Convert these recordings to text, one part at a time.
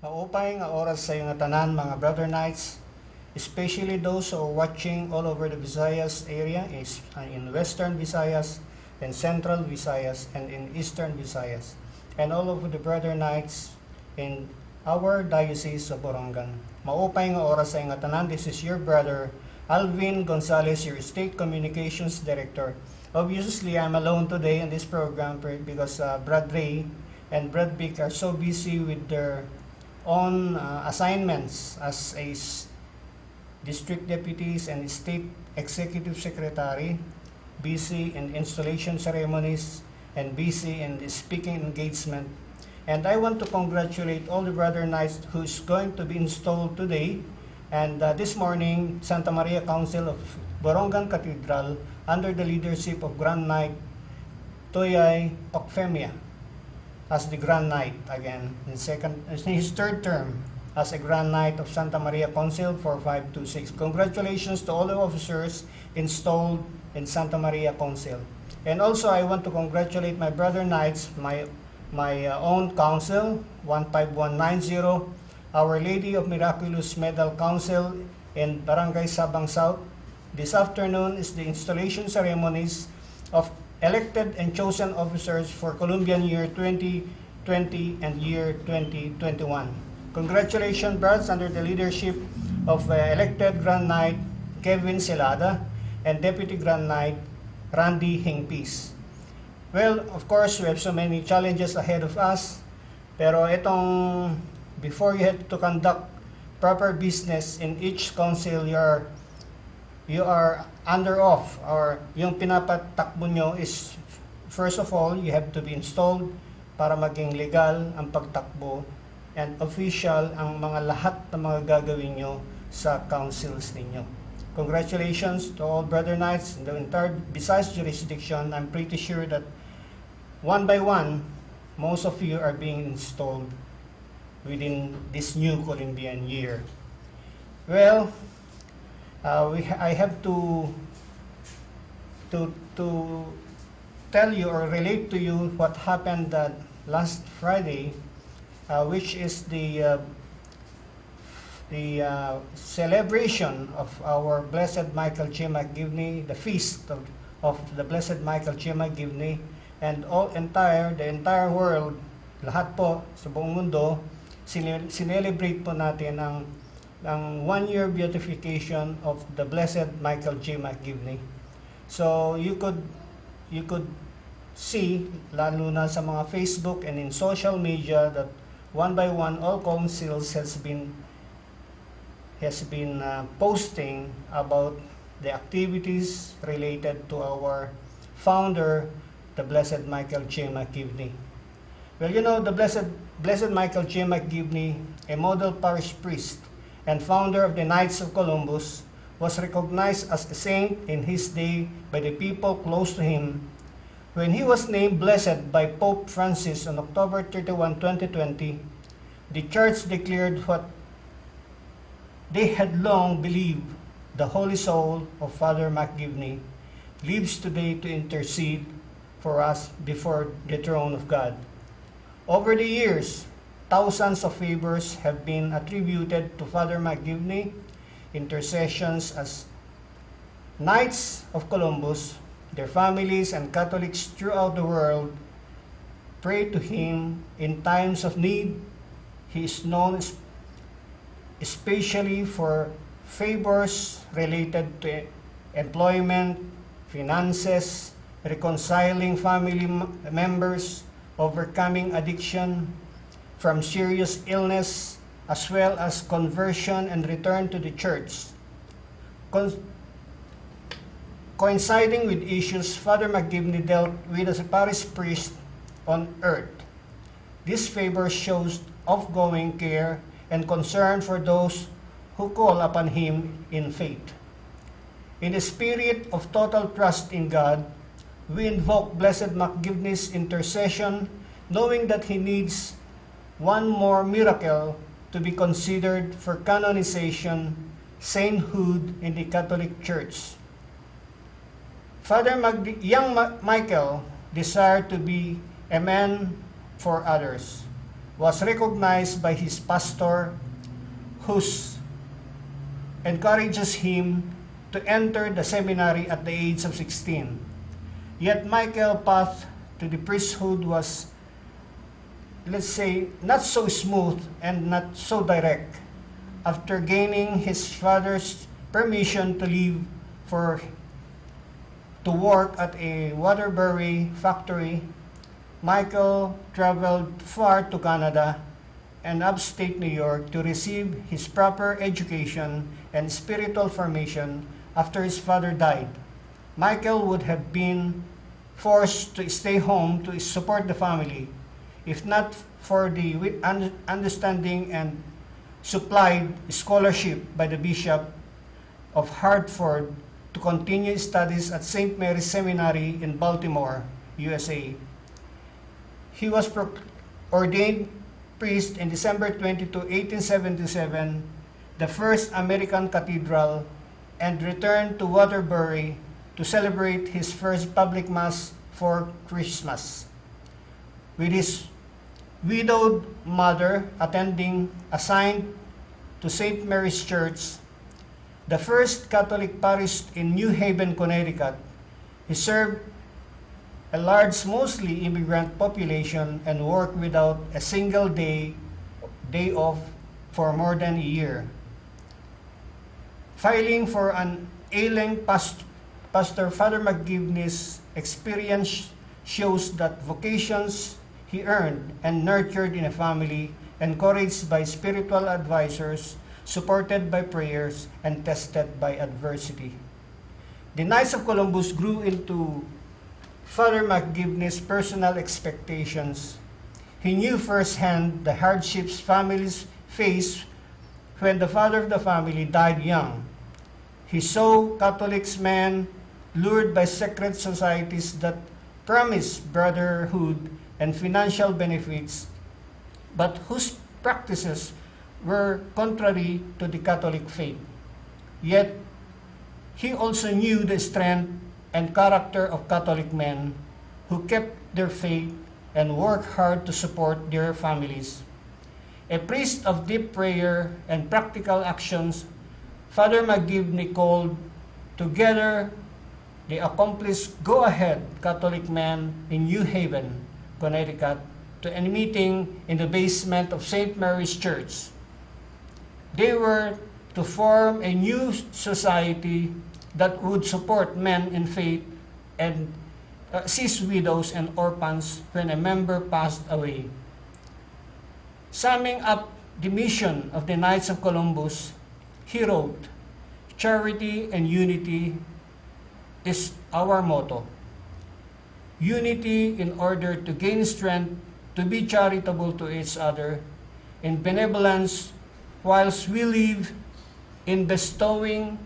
Maupay nga oras sa nga tanan mga brother knights, especially those who are watching all over the Visayas area, in Western Visayas, in Central Visayas, and in Eastern Visayas, and all over the brother knights in our Diocese of Borongan. Maupay nga oras sa nga tanan, this is your brother Alvin Gonzalez, your State Communications Director. Obviously, I'm alone today in this program because Brad Ray and Brad Vic are so busy with their own assignments as district deputies and state executive secretary, busy in installation ceremonies and busy in the speaking engagement. And I want to congratulate all the brother knights who's going to be installed today. And this morning, Santa Maria Council of Borongan Cathedral, under the leadership of Grand Knight Toyay Ocfemia, as the Grand Knight again, in his third term as a Grand Knight of Santa Maria Council 4526. Congratulations to all the officers installed in Santa Maria Council. And also I want to congratulate my brother knights, my own council 15190, Our Lady of Miraculous Medal Council in Barangay Sabang South. This afternoon is the installation ceremonies of elected and chosen officers for Columbian year 2020 and year 2021. Congratulations, Brads, under the leadership of elected Grand Knight Kevin Celada and Deputy Grand Knight Randy Hingpis. Well, of course, we have so many challenges ahead of us, pero itong before you have to conduct proper business in each council you are under oath, or yung pinapatakbo nyo is, first of all, you have to be installed para maging legal ang pagtakbo and official ang mga lahat ng mga gagawin nyo sa councils ninyo. Congratulations to all brother knights in the entire Visayas jurisdiction. I'm pretty sure that one by one, most of you are being installed within this new Columbian year. Well, I have to tell you or relate to you what happened last Friday, which is the celebration of our Blessed Michael Chima Givney, the feast of the Blessed Michael Chima Givney, and the entire world, lahat po sa buong mundo, sinelebrate po natin ang 1-year beatification of the Blessed Michael J. McGivney. So you could see, lalo na sa mga Facebook and in social media, that one by one all councils has been posting about the activities related to our founder, the Blessed Michael J. McGivney. Well, you know, the Blessed Michael J. McGivney, a model parish priest and founder of the Knights of Columbus, was recognized as a saint in his day by the people close to him. When he was named blessed by Pope Francis on October 31, 2020, the Church declared what they had long believed: the holy soul of Father McGivney lives today to intercede for us before the throne of God. Over the years, thousands of favors have been attributed to Father McGivney. Intercessions as Knights of Columbus, their families, and Catholics throughout the world pray to him in times of need. He is known especially for favors related to employment, finances, reconciling family members, overcoming addiction from serious illness, as well as conversion and return to the church. Coinciding with issues Father McGivney dealt with as a parish priest on earth, this favor shows ongoing care and concern for those who call upon him in faith. In the spirit of total trust in God, we invoke Blessed McGivney's intercession, knowing that he needs one more miracle to be considered for canonization, sainthood in the Catholic Church. Young Michael desired to be a man for others, was recognized by his pastor, who encourages him to enter the seminary at the age of 16. Yet Michael's path to the priesthood was, let's say, not so smooth and not so direct. After gaining his father's permission to leave to work at a Waterbury factory, Michael traveled far to Canada and upstate New York to receive his proper education and spiritual formation after his father died. Michael would have been forced to stay home to support the family, if not for the understanding and supplied scholarship by the Bishop of Hartford to continue studies at St. Mary's Seminary in Baltimore, USA. He was ordained priest in December 22, 1877, the first American cathedral, and returned to Waterbury to celebrate his first public mass for Christmas, with his widowed mother attending, assigned to St. Mary's Church, the first Catholic parish in New Haven, Connecticut. He served a large, mostly immigrant population and worked without a single day off for more than a year. Filing for an ailing pastor, Father McGivney's experience shows that vocations he earned and nurtured in a family, encouraged by spiritual advisors, supported by prayers, and tested by adversity. The Knights of Columbus grew into Father McGivney's personal expectations. He knew firsthand the hardships families face when the father of the family died young. He saw Catholic men lured by secret societies that promised brotherhood and financial benefits, but whose practices were contrary to the Catholic faith. Yet, he also knew the strength and character of Catholic men who kept their faith and worked hard to support their families. A priest of deep prayer and practical actions, Father McGivney called together the accomplished go-ahead Catholic men in New Haven, Connecticut, to a meeting in the basement of St. Mary's Church. They were to form a new society that would support men in faith and assist widows and orphans when a member passed away. Summing up the mission of the Knights of Columbus, he wrote, "Charity and unity is our motto. Unity in order to gain strength to be charitable to each other, in benevolence whilst we live, in bestowing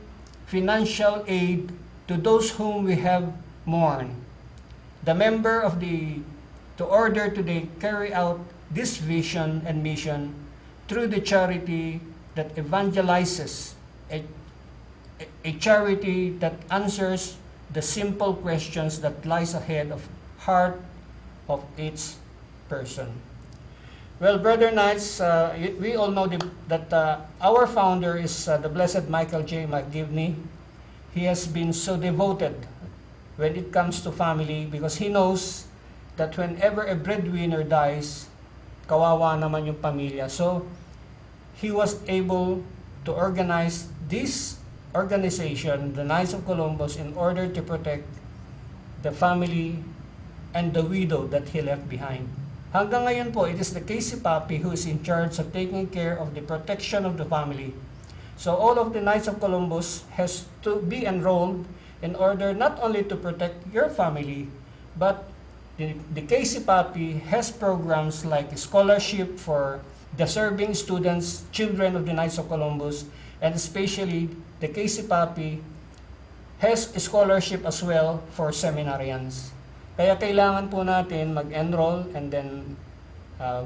financial aid to those whom we have mourned. The member of the order today carry out this vision and mission through the charity that evangelizes, a charity that answers the simple questions that lies ahead of heart of each person." Well, Brother Knights, we all know that our founder is the Blessed Michael J. McGivney. He has been so devoted when it comes to family because he knows that whenever a breadwinner dies, kawawa naman yung pamilya. So, he was able to organize this organization, the Knights of Columbus, in order to protect the family and the widow that he left behind. Hanggang ngayon po, it is the Casey Papi who is in charge of taking care of the protection of the family. So all of the Knights of Columbus has to be enrolled in order not only to protect your family, but the Casey Papi has programs like scholarship for deserving students, children of the Knights of Columbus, and especially the Casey Papi has a scholarship as well for seminarians. Kaya kailangan po natin mag-enroll and then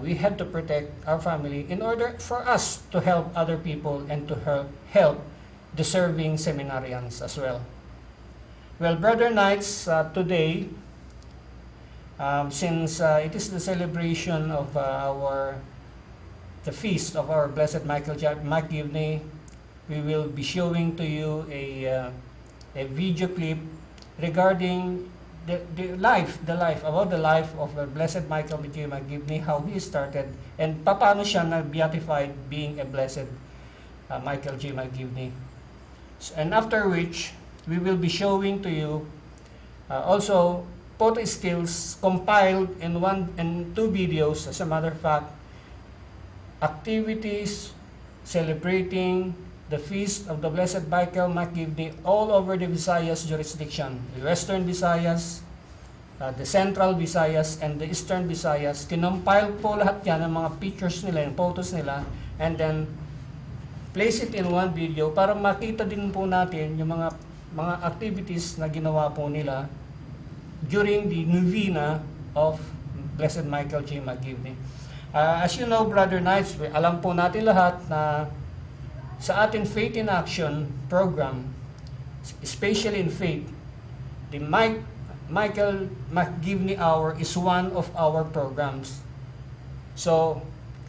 we have to protect our family in order for us to help other people and to help deserving seminarians as well. Well, Brother Knights, today, since it is the celebration of our the feast of our Blessed Michael McGivney, we will be showing to you a video clip regarding the life about the life of the Blessed Michael J. McGivney, how he started, and paano siya na-beatified being a Blessed Michael J. McGivney. And after which, we will be showing to you also photo stills compiled in 1 and 2 videos, as a matter of fact, activities celebrating the feast of the Blessed Michael McGivney all over the Visayas jurisdiction, the Western Visayas, the Central Visayas, and the Eastern Visayas. Kinompile po lahat yan, ng mga pictures nila, yung photos nila, and then place it in one video para makita din po natin yung mga activities na ginawa po nila during the novena of Blessed Michael J. McGivney. As you know, Brother Knights, alam po natin lahat na sa ating Faith in Action program, especially in faith, the Michael McGivney Hour is one of our programs. So,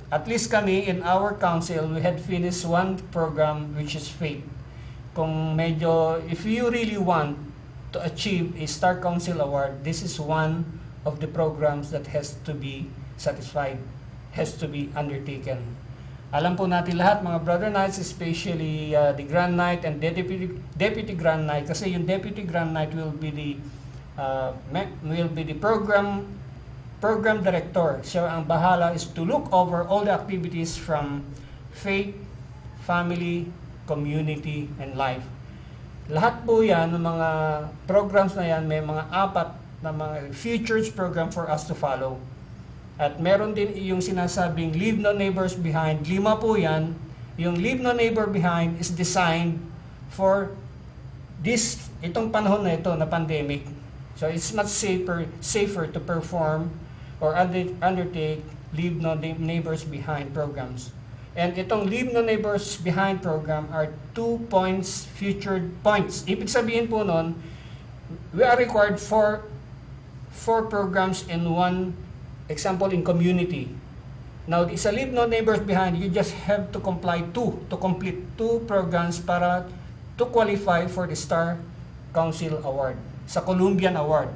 at least kami in our council, we had finished one program which is faith. Kung medyo, if you really want to achieve a Star Council Award, this is one of the programs that has to be satisfied, has to be undertaken. Alam po natin lahat, mga Brother Knights, especially the Grand Knight and Deputy Grand Knight, kasi yung Deputy Grand Knight will be the program director. Siya ang bahala is to look over all the activities from faith, family, community, and life. Lahat po yan, ng mga programs na yan, may mga 4 na mga futures program for us to follow. At meron din yung sinasabing Leave No Neighbors Behind. 5 po yan. Yung Leave No Neighbor Behind is designed for itong panahon na ito na pandemic. So it's much safer to perform or undertake Leave No Neighbors Behind programs. And itong Leave No Neighbors Behind program are 2 points, featured points. Ibig sabihin po nun, we are required for 4 programs in one, example in community. Now, sa Leave No Neighbors Behind, you just have to complete 2 programs para to qualify for the Star Council Award, sa Columbian Award.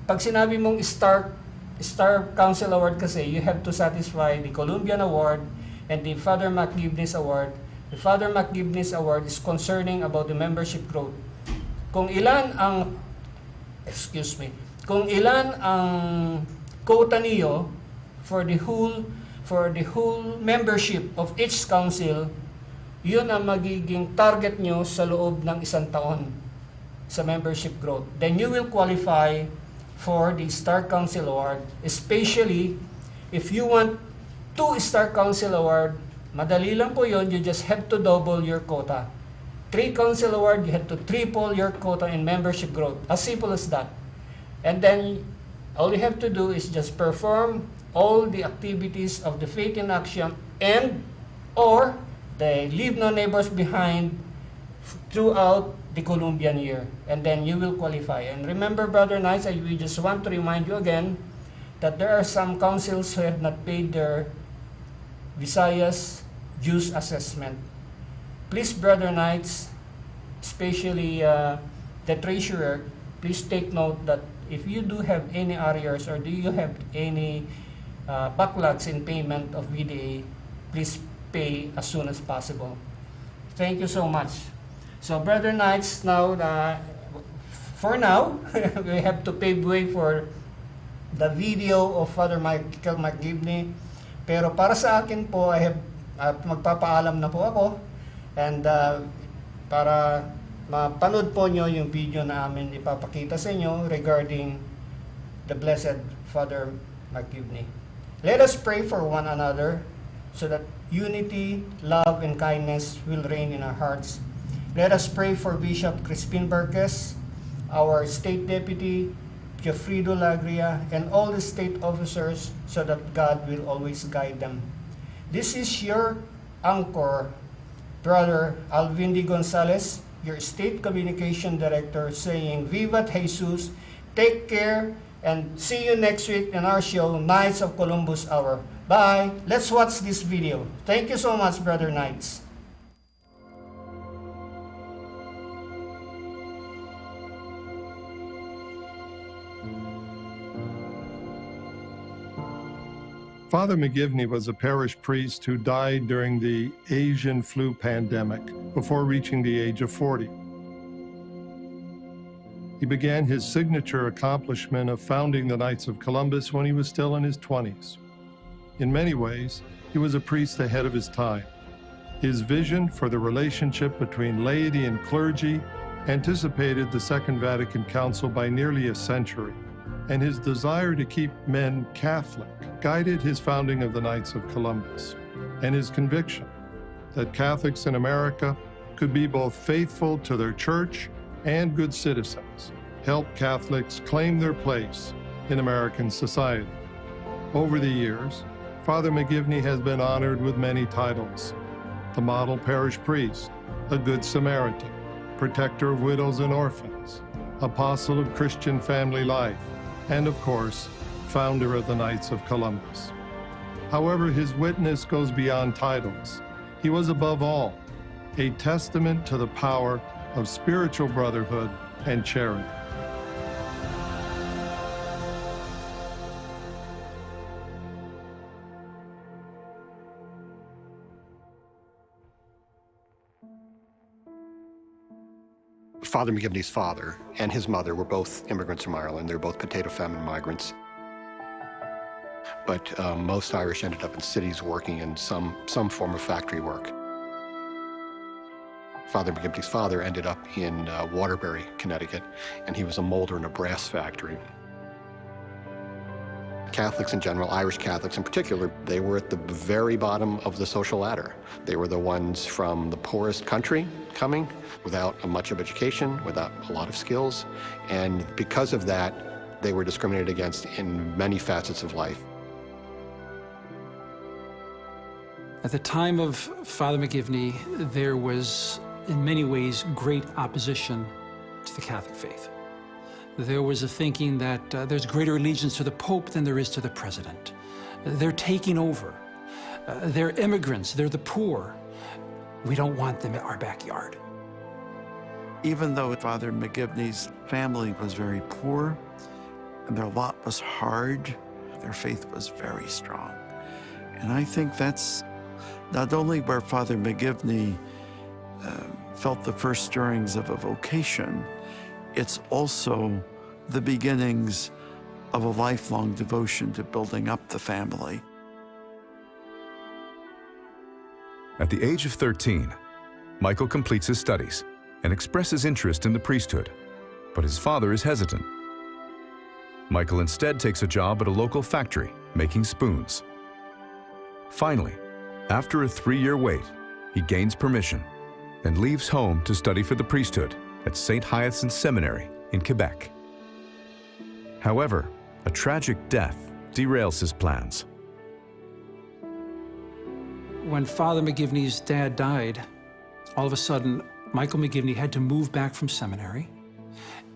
Pag sinabi mong Star Council Award kasi, you have to satisfy the Columbian Award and the Father McGivney's Award. The Father McGivney's Award is concerning about the membership growth. Kung ilan ang quota niyo for the whole membership of each council, yun ang magiging target nyo sa loob ng 1 taon sa membership growth. Then you will qualify for the Star Council Award, especially if you want 2 Star Council Award. Madali lang po yun, you just have to double your quota. 3 Council Award, you have to triple your quota in membership growth. As simple as that. And then, all you have to do is just perform all the activities of the Faith in Action or the Leave No Neighbors Behind throughout the Columbian year. And then you will qualify. And remember, Brother Knights, we just want to remind you again that there are some councils who have not paid their Visayas dues assessment. Please, Brother Knights, especially the treasurer, please take note that if you do have any arrears or do you have any backlogs in payment of VDA, please pay as soon as possible. Thank you so much. So, Brother Knights, now, for now, we have to pave way for the video of Father Michael McGivney. Pero para sa akin po, magpapaalam na po ako. And para mapanood po nyo yung video na amin ipapakita sa inyo regarding the Blessed Father McGivney. Let us pray for one another so that unity, love, and kindness will reign in our hearts. Let us pray for Bishop Crispin Berquez, our State Deputy, Jeffrido Lagria, and all the state officers so that God will always guide them. This is your anchor, Brother Alvin D. Gonzalez, your State Communication Director, saying, Vivat Jesus, take care, and see you next week in our show, Knights of Columbus Hour. Bye! Let's watch this video. Thank you so much, Brother Knights. Father McGivney was a parish priest who died during the Asian flu pandemic before reaching the age of 40. He began his signature accomplishment of founding the Knights of Columbus when he was still in his 20s. In many ways, he was a priest ahead of his time. His vision for the relationship between laity and clergy anticipated the Second Vatican Council by nearly a century, and his desire to keep men Catholic guided his founding of the Knights of Columbus, and his conviction that Catholics in America could be both faithful to their church and good citizens helped Catholics claim their place in American society. Over the years, Father McGivney has been honored with many titles: the Model Parish Priest, a Good Samaritan, Protector of Widows and Orphans, Apostle of Christian Family Life, and of course, founder of the Knights of Columbus. However, his witness goes beyond titles. He was above all a testament to the power of spiritual brotherhood and charity. Father McGivney's father and his mother were both immigrants from Ireland. They were both potato famine migrants. But most Irish ended up in cities working in some form of factory work. Father McGivney's father ended up in Waterbury, Connecticut, and he was a molder in a brass factory. Catholics in general, Irish Catholics in particular, they were at the very bottom of the social ladder. They were the ones from the poorest country coming, without much of education, without a lot of skills, and because of that, they were discriminated against in many facets of life. At the time of Father McGivney, there was, in many ways, great opposition to the Catholic faith. There was a thinking that there's greater allegiance to the Pope than there is to the President. They're taking over. They're immigrants. They're the poor. We don't want them in our backyard. Even though Father McGivney's family was very poor and their lot was hard, their faith was very strong. And I think that's not only where Father McGivney felt the first stirrings of a vocation, it's also the beginnings of a lifelong devotion to building up the family. At the age of 13, Michael completes his studies and expresses interest in the priesthood, but his father is hesitant. Michael instead takes a job at a local factory making spoons. Finally, after a 3-year wait, he gains permission and leaves home to study for the priesthood at St. Hyacinthe Seminary in Quebec. However, a tragic death derails his plans. When Father McGivney's dad died, all of a sudden, Michael McGivney had to move back from seminary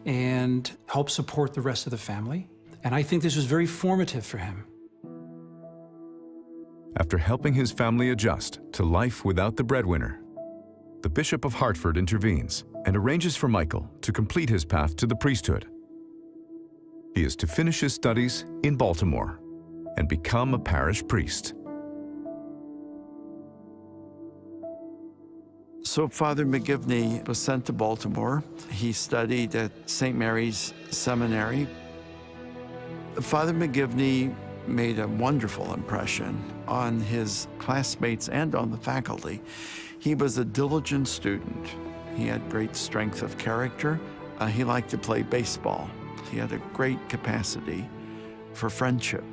and help support the rest of the family. And I think this was very formative for him. After helping his family adjust to life without the breadwinner, the Bishop of Hartford intervenes and arranges for Michael to complete his path to the priesthood. He is to finish his studies in Baltimore and become a parish priest. So Father McGivney was sent to Baltimore. He studied at St. Mary's Seminary. Father McGivney made a wonderful impression on his classmates and on the faculty. He was a diligent student. He had great strength of character. He liked to play baseball. He had a great capacity for friendship,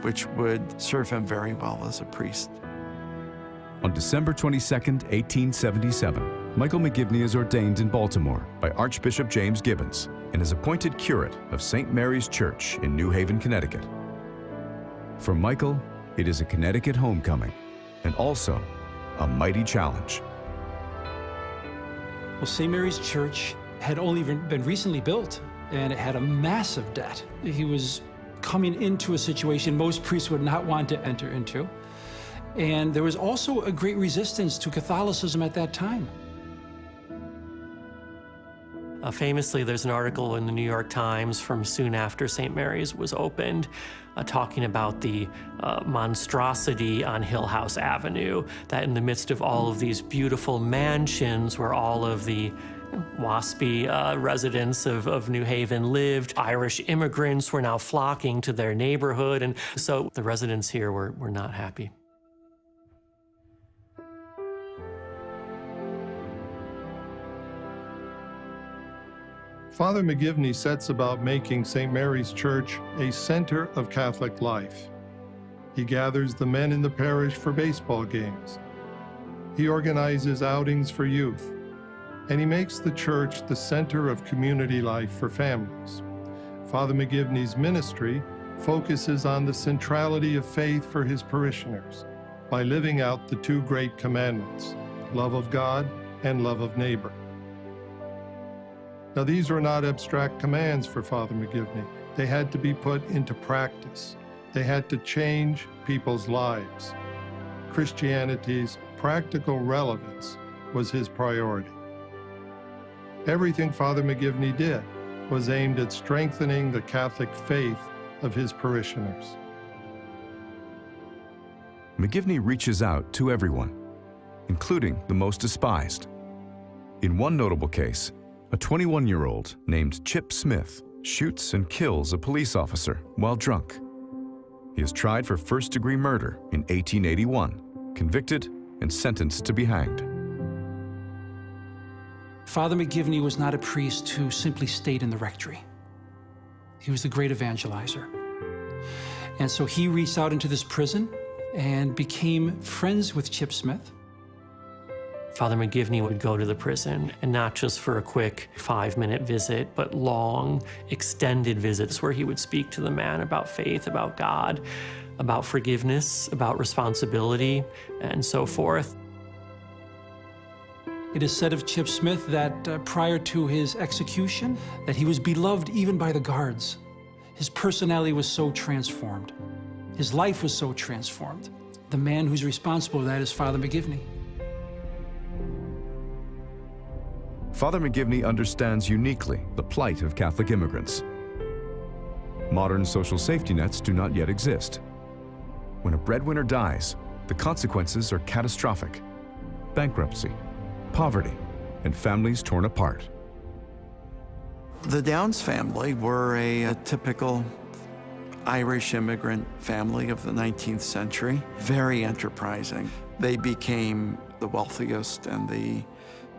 which would serve him very well as a priest. On December 22, 1877, Michael McGivney is ordained in Baltimore by Archbishop James Gibbons and is appointed curate of St. Mary's Church in New Haven, Connecticut. For Michael, it is a Connecticut homecoming and also a mighty challenge. Well, St. Mary's Church had only been recently built, and it had a massive debt. He was coming into a situation most priests would not want to enter into. And there was also a great resistance to Catholicism at that time. Famously, there's an article in the New York Times from soon after St. Mary's was opened, talking about the monstrosity on Hill House Avenue, that in the midst of all of these beautiful mansions where all of the waspy residents of New Haven lived, Irish immigrants were now flocking to their neighborhood, and so the residents here were not happy. Father McGivney sets about making St. Mary's Church a center of Catholic life. He gathers the men in the parish for baseball games. He organizes outings for youth, and he makes the church the center of community life for families. Father McGivney's ministry focuses on the centrality of faith for his parishioners by living out the two great commandments, love of God and love of neighbor. Now, these were not abstract commands for Father McGivney. They had to be put into practice. They had to change people's lives. Christianity's practical relevance was his priority. Everything Father McGivney did was aimed at strengthening the Catholic faith of his parishioners. McGivney reaches out to everyone, including the most despised. In one notable case, a 21-year-old named Chip Smith shoots and kills a police officer while drunk. He is tried for first-degree murder in 1881, convicted and sentenced to be hanged. Father McGivney was not a priest who simply stayed in the rectory. He was the great evangelizer. And so he reached out into this prison and became friends with Chip Smith. Father McGivney would go to the prison, and not just for a quick 5-minute visit, but long, extended visits where he would speak to the man about faith, about God, about forgiveness, about responsibility, and so forth. It is said of Chip Smith that prior to his execution, that he was beloved even by the guards. His personality was so transformed. His life was so transformed. The man who's responsible for that is Father McGivney. Father McGivney understands uniquely the plight of Catholic immigrants. Modern social safety nets do not yet exist. When a breadwinner dies, the consequences are catastrophic: bankruptcy, poverty, and families torn apart. The Downs family were a typical Irish immigrant family of the 19th century, very enterprising. They became the wealthiest and the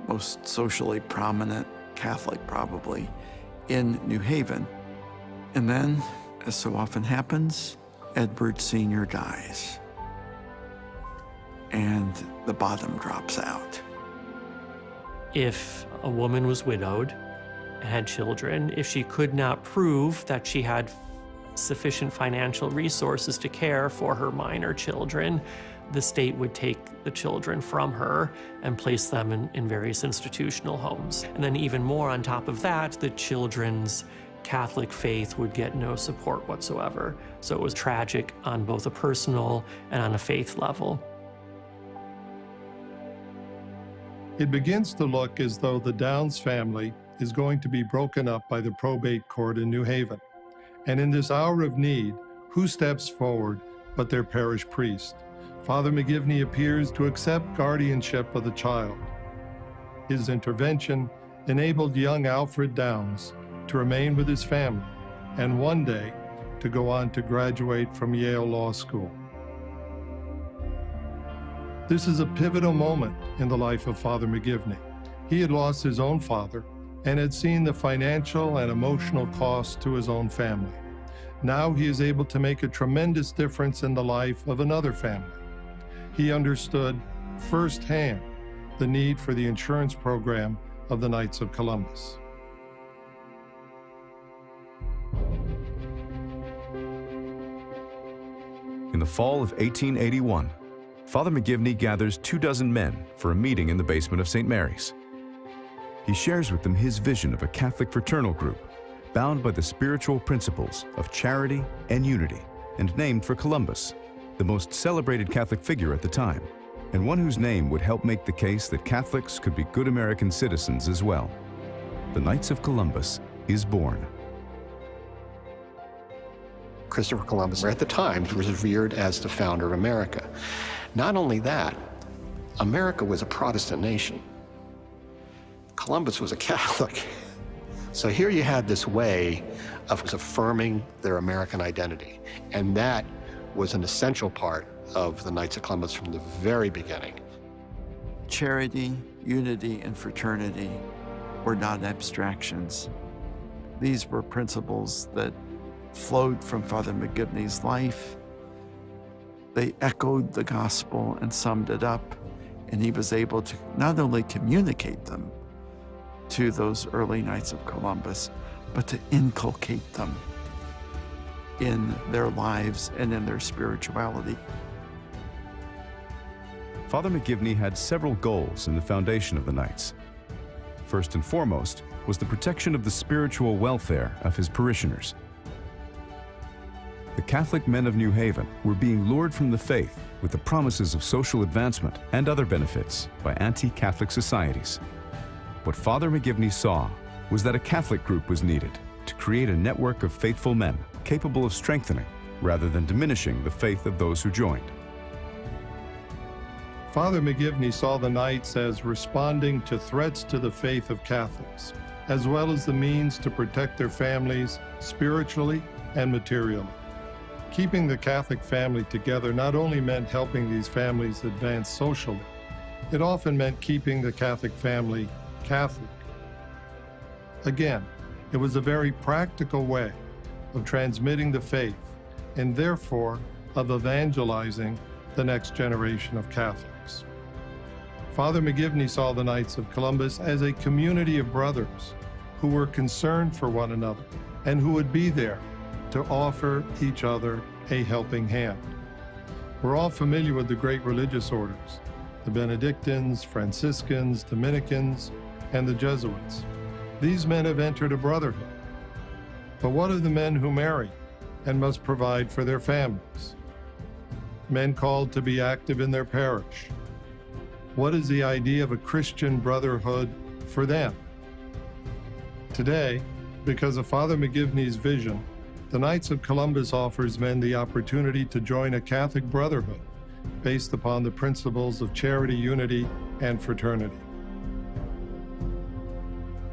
most socially prominent Catholic, probably, in New Haven. And then, as so often happens, Edward Sr. dies. And the bottom drops out. If a woman was widowed, had children, if she could not prove that she had sufficient financial resources to care for her minor children, the state would take the children from her and place them in various institutional homes. And then even more on top of that, the children's Catholic faith would get no support whatsoever. So it was tragic on both a personal and on a faith level. It begins to look as though the Downs family is going to be broken up by the probate court in New Haven. And in this hour of need, who steps forward but their parish priest? Father McGivney appears to accept guardianship of the child. His intervention enabled young Alfred Downs to remain with his family and one day to go on to graduate from Yale Law School. This is a pivotal moment in the life of Father McGivney. He had lost his own father and had seen the financial and emotional cost to his own family. Now he is able to make a tremendous difference in the life of another family. He understood firsthand the need for the insurance program of the Knights of Columbus. In the fall of 1881, Father McGivney gathers 24 men for a meeting in the basement of St. Mary's. He shares with them his vision of a Catholic fraternal group bound by the spiritual principles of charity and unity, and named for Columbus, the most celebrated Catholic figure at the time, and one whose name would help make the case that Catholics could be good American citizens as well. The Knights of Columbus is born. Christopher Columbus, at the time, was revered as the founder of America. Not only that, America was a Protestant nation. Columbus was a Catholic. So here you had this way of affirming their American identity, and that was an essential part of the Knights of Columbus from the very beginning. Charity, unity, and fraternity were not abstractions. These were principles that flowed from Father McGivney's life. They echoed the gospel and summed it up, and he was able to not only communicate them to those early Knights of Columbus, but to inculcate them in their lives and in their spirituality. Father McGivney had several goals in the foundation of the Knights. First and foremost was the protection of the spiritual welfare of his parishioners. The Catholic men of New Haven were being lured from the faith with the promises of social advancement and other benefits by anti-Catholic societies. What Father McGivney saw was that a Catholic group was needed to create a network of faithful men capable of strengthening rather than diminishing the faith of those who joined. Father McGivney saw the Knights as responding to threats to the faith of Catholics, as well as the means to protect their families spiritually and materially. Keeping the Catholic family together not only meant helping these families advance socially, it often meant keeping the Catholic family Catholic. Again, it was a very practical way of transmitting the faith and therefore of evangelizing the next generation of Catholics. Father McGivney saw the Knights of Columbus as a community of brothers who were concerned for one another and who would be there to offer each other a helping hand. We're all familiar with the great religious orders, the Benedictines, Franciscans, Dominicans, and the Jesuits. These men have entered a brotherhood. But what of the men who marry and must provide for their families? Men called to be active in their parish. What is the idea of a Christian brotherhood for them? Today, because of Father McGivney's vision, the Knights of Columbus offers men the opportunity to join a Catholic brotherhood based upon the principles of charity, unity, and fraternity.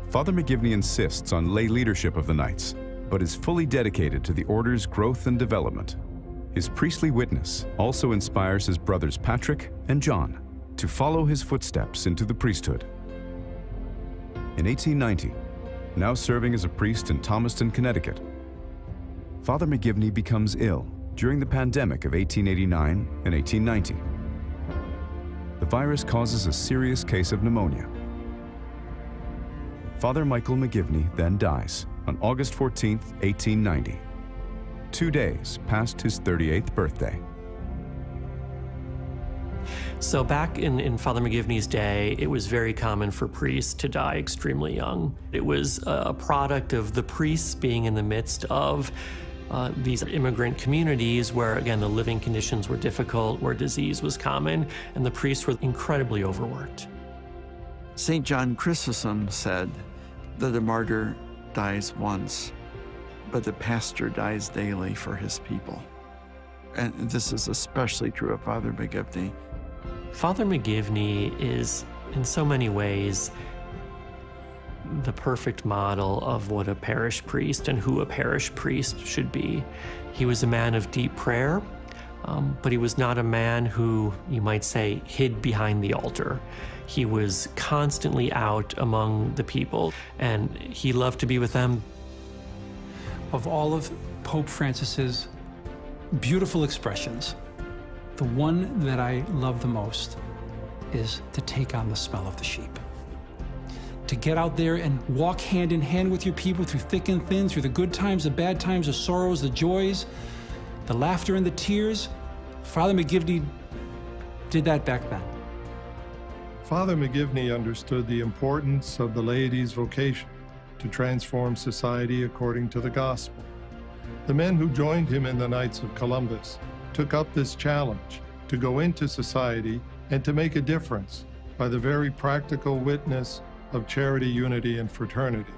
Father McGivney insists on lay leadership of the Knights, but is fully dedicated to the order's growth and development. His priestly witness also inspires his brothers Patrick and John to follow his footsteps into the priesthood. In 1890, now serving as a priest in Thomaston, Connecticut, Father McGivney becomes ill during the pandemic of 1889 and 1890. The virus causes a serious case of pneumonia. Father Michael McGivney then dies on August 14, 1890, 2 days past his 38th birthday. So back in Father McGivney's day, it was very common for priests to die extremely young. It was a product of the priests being in the midst of these immigrant communities where, again, the living conditions were difficult, where disease was common, and the priests were incredibly overworked. St. John Chrysostom said that a martyr dies once, but the pastor dies daily for his people. And this is especially true of Father McGivney. Father McGivney is, in so many ways, the perfect model of what a parish priest and who a parish priest should be. He was a man of deep prayer, but he was not a man who, you might say, hid behind the altar. He was constantly out among the people, and he loved to be with them. Of all of Pope Francis's beautiful expressions, the one that I love the most is to take on the smell of the sheep. To get out there and walk hand in hand with your people through thick and thin, through the good times, the bad times, the sorrows, the joys, the laughter and the tears. Father McGivney did that back then. Father McGivney understood the importance of the laity's vocation to transform society according to the gospel. The men who joined him in the Knights of Columbus took up this challenge to go into society and to make a difference by the very practical witness of charity, unity, and fraternity.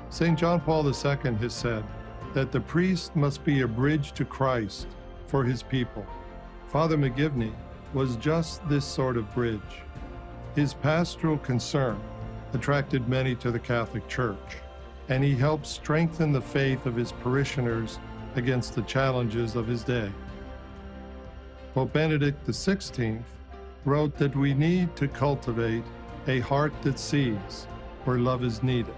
St. John Paul II has said that the priest must be a bridge to Christ for his people. Father McGivney was just this sort of bridge. His pastoral concern attracted many to the Catholic Church, and he helped strengthen the faith of his parishioners against the challenges of his day. Pope Benedict XVI wrote that we need to cultivate a heart that sees where love is needed.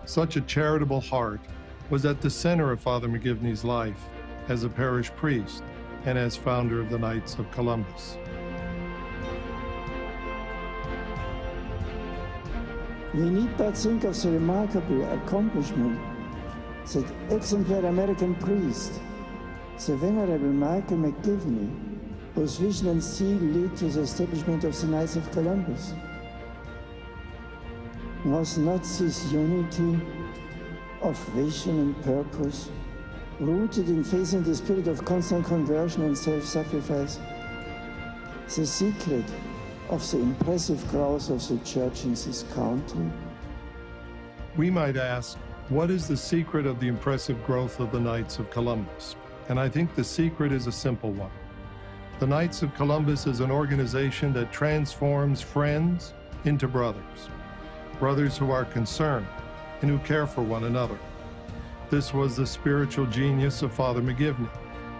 Such a charitable heart was at the center of Father McGivney's life as a parish priest and as founder of the Knights of Columbus. We need but think of the remarkable accomplishment that exemplary American priest, the Venerable Michael McGivney, whose vision and zeal lead to the establishment of the Knights of Columbus. Was not this unity of vision and purpose, rooted in faith and the spirit of constant conversion and self-sacrifice, the secret of the impressive growth of the Church in this country? We might ask, what is the secret of the impressive growth of the Knights of Columbus? And I think the secret is a simple one. The Knights of Columbus is an organization that transforms friends into brothers. Brothers who are concerned and who care for one another. This was the spiritual genius of Father McGivney,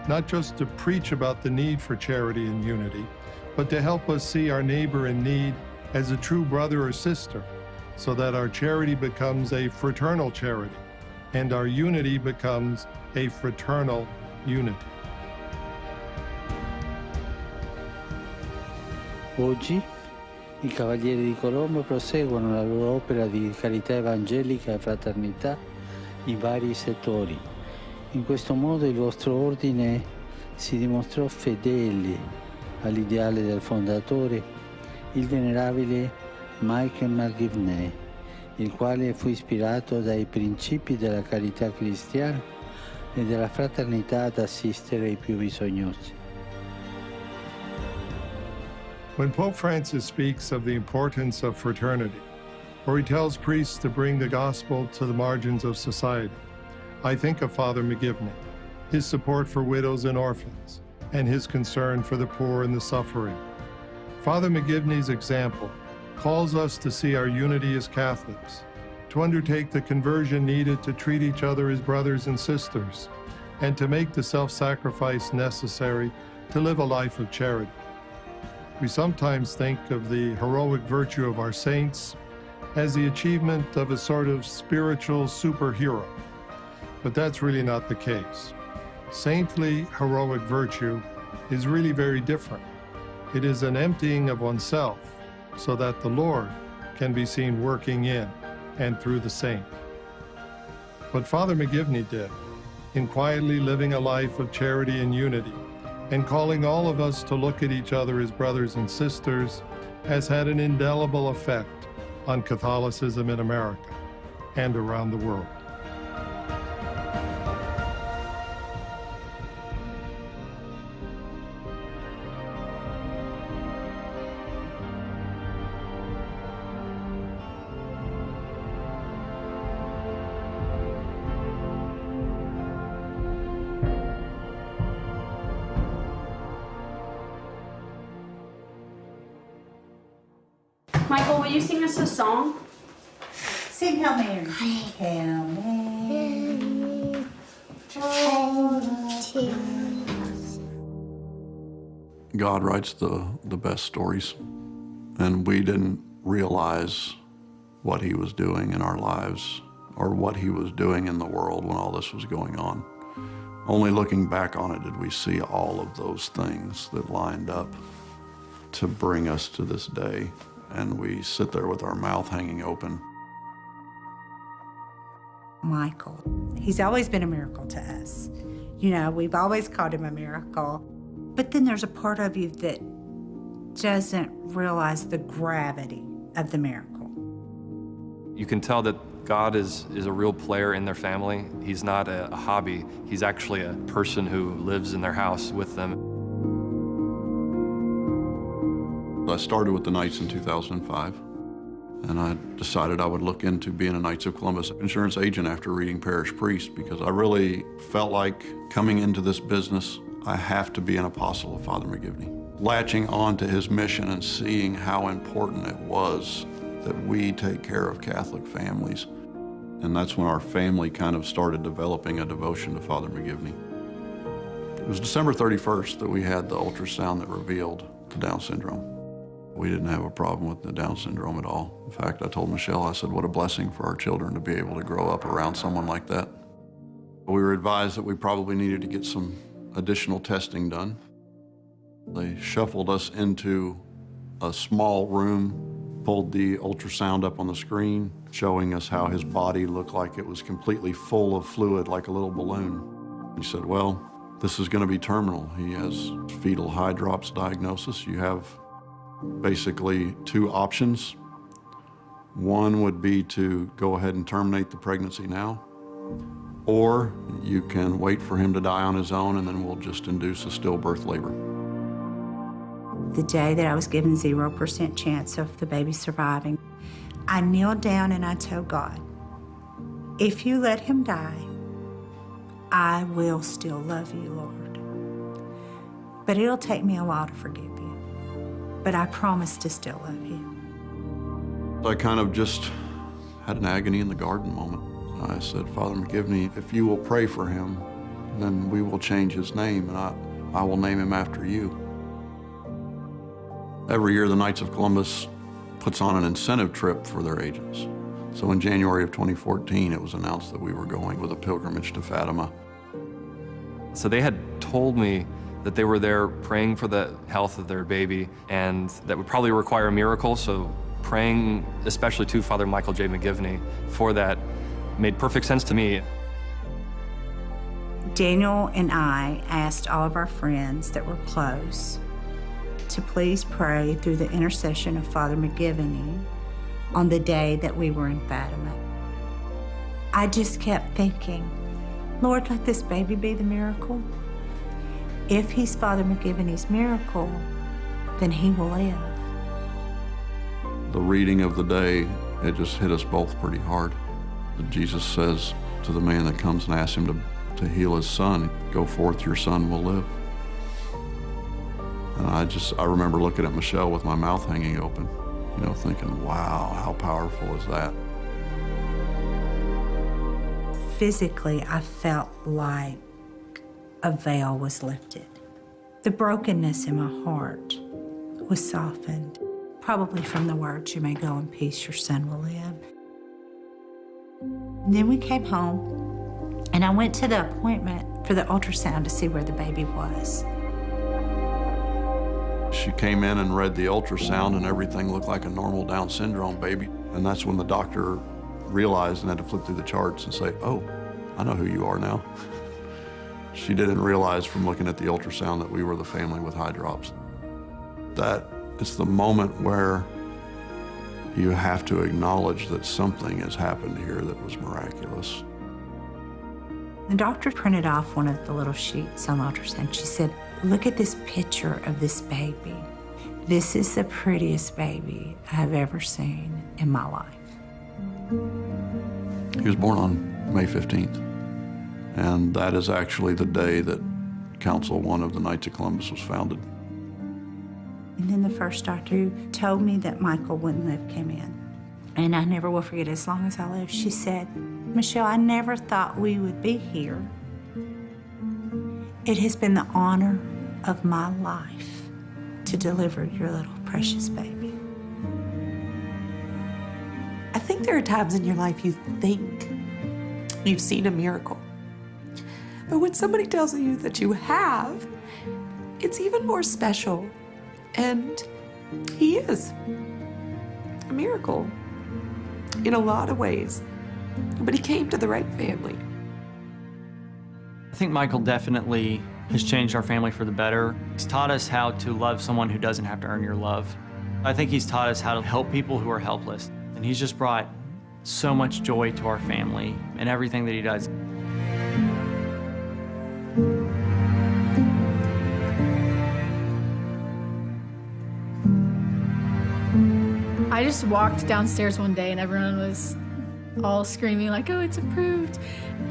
not just to preach about the need for charity and unity, but to help us see our neighbor in need as a true brother or sister, so that our charity becomes a fraternal charity, and our unity becomes a fraternal unity. Oggi i Cavalieri di Colombo proseguono la loro opera di carità evangelica e fraternità in vari settori. In questo modo il vostro ordine si dimostrò fedele all'ideale del fondatore, il venerabile Michael McGivney, il quale fu ispirato dai principi della carità cristiana e della fraternità ad assistere i più bisognosi. When Pope Francis speaks of the importance of fraternity, or he tells priests to bring the gospel to the margins of society, I think of Father McGivney, his support for widows and orphans, and his concern for the poor and the suffering. Father McGivney's example calls us to see our unity as Catholics, to undertake the conversion needed to treat each other as brothers and sisters, and to make the self-sacrifice necessary to live a life of charity. We sometimes think of the heroic virtue of our saints as the achievement of a sort of spiritual superhero, but that's really not the case. Saintly heroic virtue is really very different. It is an emptying of oneself so that the Lord can be seen working in and through the saint. What Father McGivney did in quietly living a life of charity and unity and calling all of us to look at each other as brothers and sisters has had an indelible effect on Catholicism in America and around the world. Michael, will you sing us a song? Sing Hail Mary. Hail Mary. God writes the best stories, and we didn't realize what he was doing in our lives or what he was doing in the world when all this was going on. Only looking back on it did we see all of those things that lined up to bring us to this day. And we sit there with our mouth hanging open. Michael, he's always been a miracle to us. You know, we've always called him a miracle. But then there's a part of you that doesn't realize the gravity of the miracle. You can tell that God is a real player in their family. He's not a hobby. He's actually a person who lives in their house with them. I started with the Knights in 2005, and I decided I would look into being a Knights of Columbus insurance agent after reading Parish Priest, because I really felt like coming into this business, I have to be an apostle of Father McGivney. Latching on to his mission and seeing how important it was that we take care of Catholic families. And that's when our family kind of started developing a devotion to Father McGivney. It was December 31st that we had the ultrasound that revealed the Down syndrome. We didn't have a problem with the Down syndrome at all. In fact, I told Michelle, I said, what a blessing for our children to be able to grow up around someone like that. We were advised that we probably needed to get some additional testing done. They shuffled us into a small room, pulled the ultrasound up on the screen, showing us how his body looked like it was completely full of fluid, like a little balloon. He said, well, this is going to be terminal. He has fetal high drops diagnosis. You have basically two options. One would be to go ahead and terminate the pregnancy now, or you can wait for him to die on his own and then we'll just induce a stillbirth labor. The day that I was given 0% chance of the baby surviving, I kneeled down and I told God, if you let him die, I will still love you, Lord. But it'll take me a while to forgive you. But I promise to still love you. I kind of just had an agony in the garden moment. I said, Father McGivney, if you will pray for him, then we will change his name, and I will name him after you. Every year, the Knights of Columbus puts on an incentive trip for their agents. So in January of 2014, it was announced that we were going with a pilgrimage to Fatima. So they had told me that they were there praying for the health of their baby, and that would probably require a miracle, so praying especially to Father Michael J. McGivney for that made perfect sense to me. Daniel and I asked all of our friends that were close to please pray through the intercession of Father McGivney on the day that we were in Fatima. I just kept thinking, Lord, let this baby be the miracle. If he's Father McGivney's miracle, then he will live. The reading of the day, it just hit us both pretty hard. Jesus says to the man that comes and asks him to heal his son, go forth, your son will live. And I remember looking at Michelle with my mouth hanging open, you know, thinking, wow, how powerful is that? Physically, I felt like a veil was lifted. The brokenness in my heart was softened, probably from the words, you may go in peace, your son will live. And then we came home, and I went to the appointment for the ultrasound to see where the baby was. She came in and read the ultrasound, and everything looked like a normal Down syndrome baby. And that's when the doctor realized and had to flip through the charts and say, oh, I know who you are now. She didn't realize from looking at the ultrasound that we were the family with high drops. That is the moment where you have to acknowledge that something has happened here that was miraculous. The doctor printed off one of the little sheets on the ultrasound. She said, look at this picture of this baby. This is the prettiest baby I have ever seen in my life. He was born on May 15th. And that is actually the day that Council 1 of the Knights of Columbus was founded. And then the first doctor who told me that Michael wouldn't live came in. And I never will forget, as long as I live, she said, Michelle, I never thought we would be here. It has been the honor of my life to deliver your little precious baby. I think there are times in your life you think you've seen a miracle. But when somebody tells you that you have, it's even more special. And he is a miracle in a lot of ways. But he came to the right family. I think Michael definitely has changed our family for the better. He's taught us how to love someone who doesn't have to earn your love. I think he's taught us how to help people who are helpless. And he's just brought so much joy to our family and everything that he does. I just walked downstairs one day and everyone was all screaming like, oh, it's approved.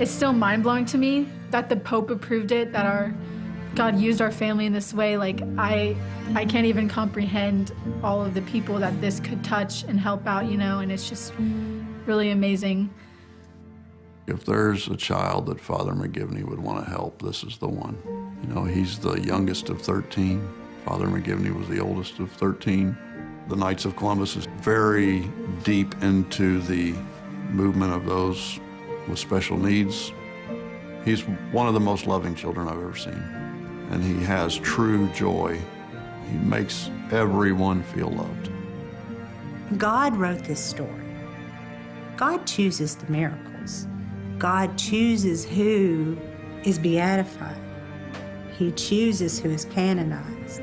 It's still mind-blowing to me that the Pope approved it, that God used our family in this way. Like, I can't even comprehend all of the people that this could touch and help out, you know, and it's just really amazing. If there's a child that Father McGivney would want to help, this is the one. You know, he's the youngest of 13. Father McGivney was the oldest of 13. The Knights of Columbus is very deep into the movement of those with special needs. He's one of the most loving children I've ever seen, and he has true joy. He makes everyone feel loved. God wrote this story. God chooses the miracles. God chooses who is beatified. He chooses who is canonized.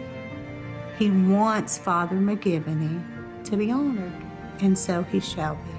He wants Father McGivney to be honored, and so he shall be.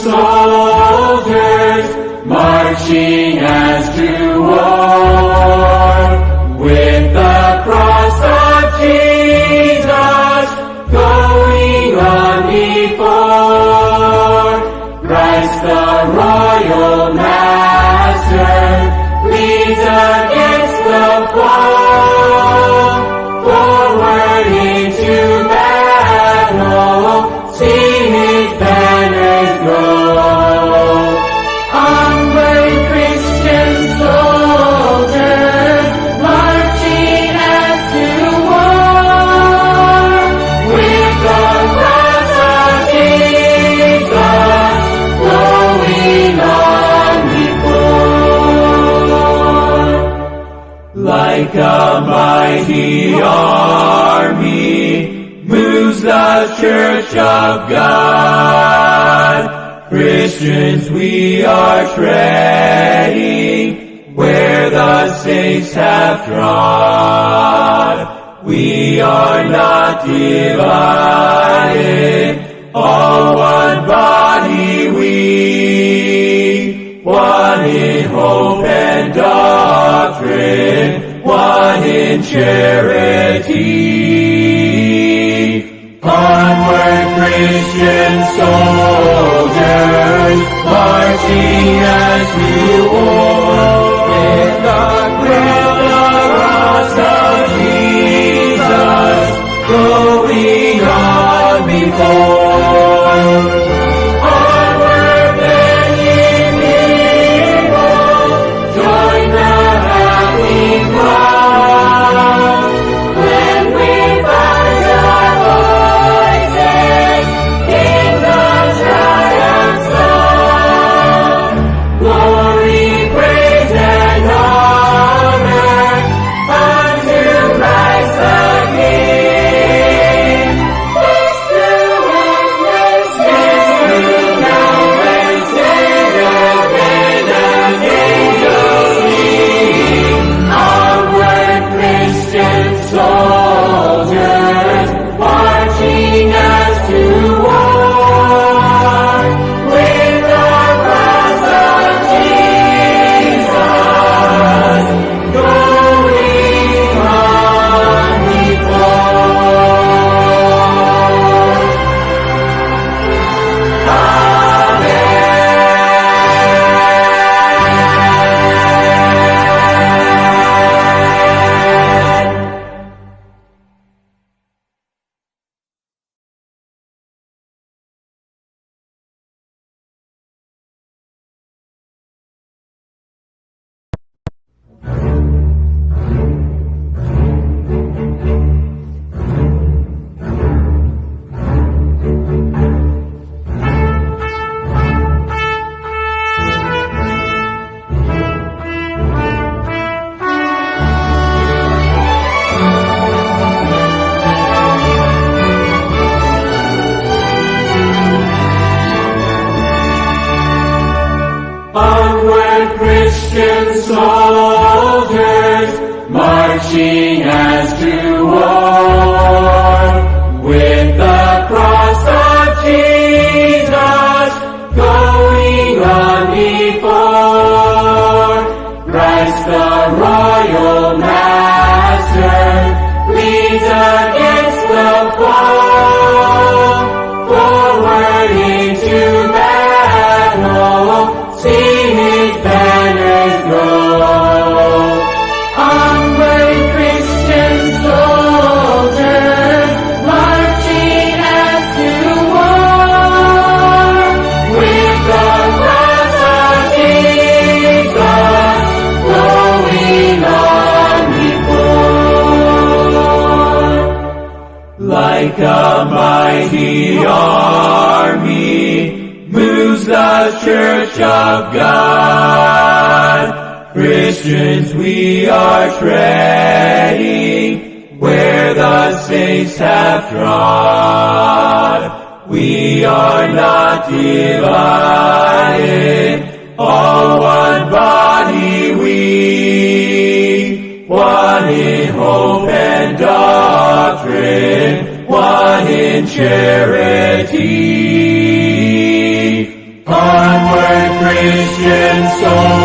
soldiers marching as to war, with the cross of Jesus going on before. Christ the royal master leads against the foe, forward into battle, see his banners go. Onward, Christian soldiers, marching as to war, with the cross of Jesus going on before. Like a mighty army moves the Church of God. Christians, we are treading where the saints have trod. We are not divided, all one body we, one in hope and doctrine, one in charity. Onward, Christian soldiers, marching as we war, with the cross of Jesus going on before. Onward, then ye Christian soldiers, marching as to war, with the cross of Jesus going on before. Christ the royal master leads against the foe, forward into battle, see his banners go. Onward, Christian soldiers, marching as to war, with the cross of Jesus going on before. Like a mighty army moves the Church of God. Christians, we are treading where the saints have trod. We are not divided, all one body we, one in hope and doctrine, one in charity. Onward, Christian souls.